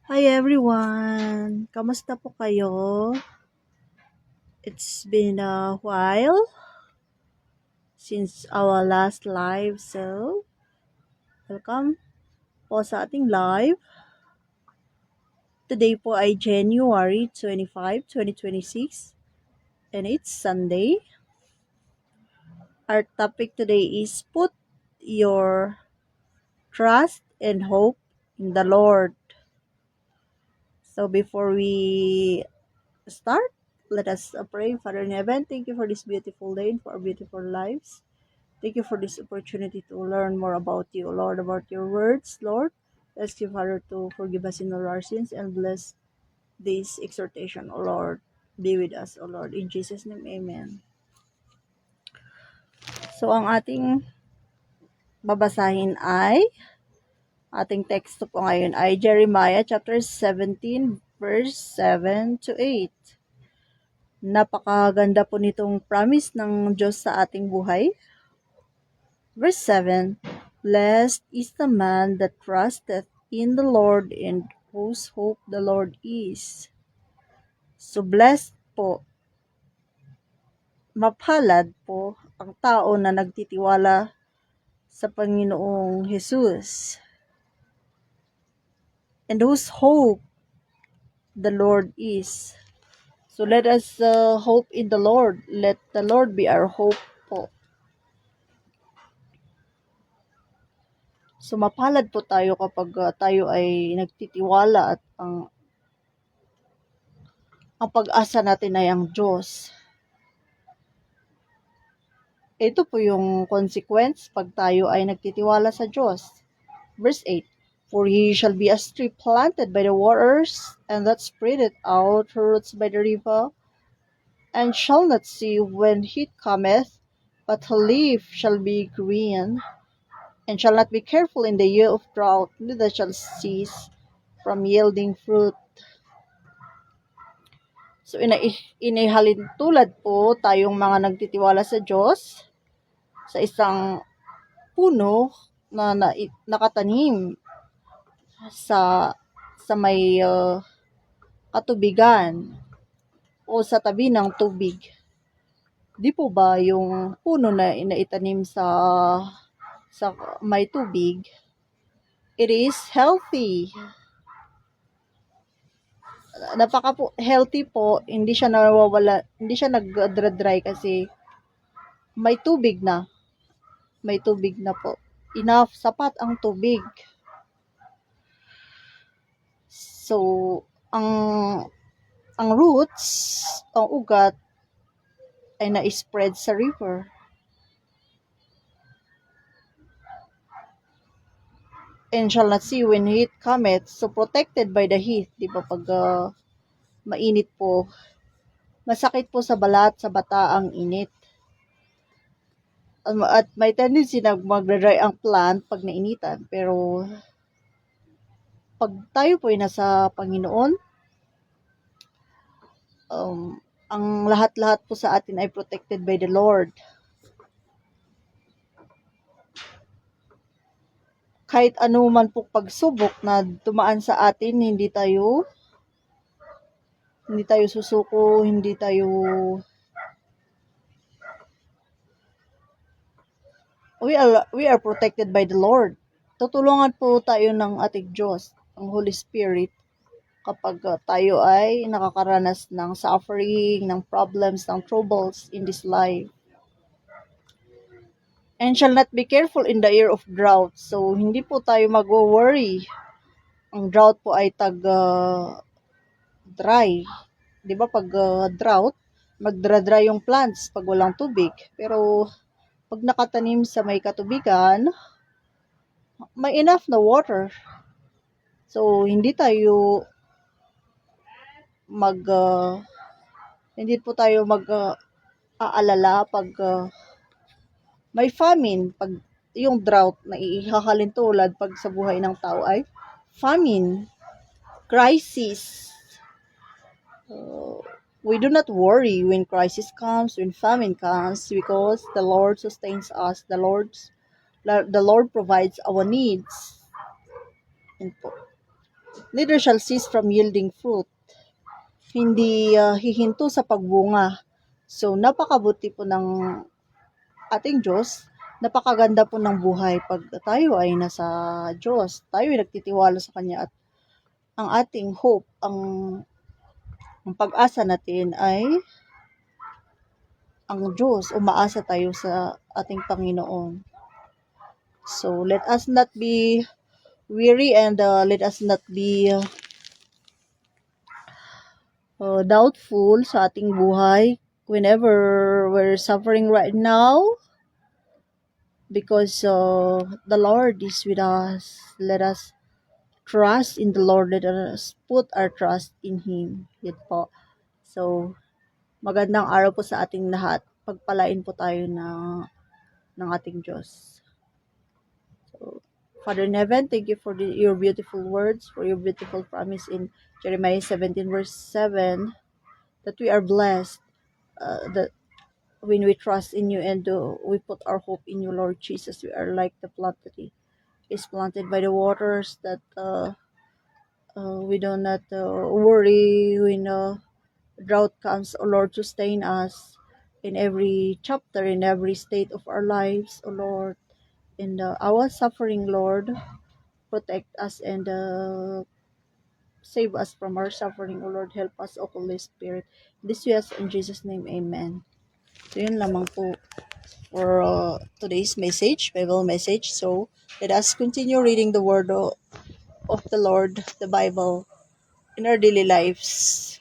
Hi everyone! Kamusta po kayo? It's been a while since our last live, so welcome po sa ating live. Today po ay January 25, 2026 and it's Sunday. Our topic today is put your trust and hope in the Lord. So before we start, let us pray. Father in heaven, thank you for this beautiful day and for our beautiful lives. Thank you for this opportunity to learn more about you, Lord, about your words, Lord. Ask you, Father, to forgive us in all our sins and bless this exhortation, O Lord. Be with us, O Lord. In Jesus' name, amen. So, ang ating babasahin ay, ating text po ngayon ay Jeremiah chapter 17, verse 7 to 8. Napakaganda po nitong promise ng Diyos sa ating buhay. Verse 7, Blessed is the man that trusteth in the Lord and whose hope the Lord is. So blessed po, mapalad po ang tao na nagtitiwala sa Panginoong Jesus and whose hope the Lord is. So let us hope in the Lord. Let the Lord be our hope po. So mapalad po tayo kapag tayo ay nagtitiwala at ang pag-asa natin ay ang Diyos. Ito po yung consequence pag tayo ay nagtitiwala sa Diyos. Verse 8, For he shall be as tree planted by the waters, and that spreadeth out her roots by the river, and shall not see when heat cometh, but her leaf shall be green, and shall not be careful in the year of drought, neither shall cease from yielding fruit. So, inihalin tulad po tayong mga nagtitiwala sa Diyos, sa isang puno na nakatanim sa may katubigan o sa tabi ng tubig. Di po ba yung puno na inaitanim sa may tubig, it is healthy. Napaka po healthy po, hindi siya nawawala, hindi siya nag-dry kasi may tubig na. May tubig na po. Enough, sapat ang tubig. So, ang roots, ang ugat, ay na-spread sa river. And shall not see when heat cometh. So, protected by the heat. Di ba pag mainit po, masakit po sa balat, sa bata ang init. At may tendency na magdadry ang plant pag nainitan. Pero, pag tayo po ay nasa Panginoon, ang lahat-lahat po sa atin ay protected by the Lord. Kahit ano man po pagsubok na tumaan sa atin, hindi tayo susuko, we are protected by the Lord. Tutulungan po tayo ng ating Diyos, ang Holy Spirit, kapag tayo ay nakakaranas ng suffering, ng problems, ng troubles in this life. And shall not be careful in the year of drought. So, hindi po tayo mag-worry. Ang drought po ay dry. Di ba pag drought, magdra-dry yung plants pag walang tubig. Pero, pag nakatanim sa may katubigan, may enough na water. So, hindi po tayo aalala pag may famine, pag yung drought na ihahalin tulad pag sa buhay ng tao ay famine, crisis. We do not worry when crisis comes, when famine comes, because the Lord sustains us. The Lord provides our needs. And po. neither shall cease from yielding fruit. Hindi hihinto sa pagbunga. So, napakabuti po ng ating Diyos. Napakaganda po ng buhay pag tayo ay nasa Diyos. Tayo ay nagtitiwala sa Kanya at ang ating hope, ang pag-asa natin ay ang Diyos. Umaasa tayo sa ating Panginoon. So, let us not be weary and let us not be doubtful sa ating buhay whenever we're suffering right now because the Lord is with us. Let us trust in the Lord. Let us put our trust in Him. Yan po. So, magandang araw po sa ating lahat. Pagpalain po tayo ng ating Diyos. So, Father in heaven, thank you for your beautiful words, for your beautiful promise in Jeremiah 17 verse 7, that we are blessed, that when we trust in you and we put our hope in you, Lord Jesus, we are like the plant that is planted by the waters, that we do not worry when drought comes, O Lord, sustain us in every chapter, in every state of our lives, O Lord. In our suffering, Lord, protect us and save us from our suffering, O Lord. Help us, O Holy Spirit. This we ask in Jesus' name, Amen. So, yun lamang po for today's message, Bible message. So, let us continue reading the Word of the Lord, the Bible, in our daily lives.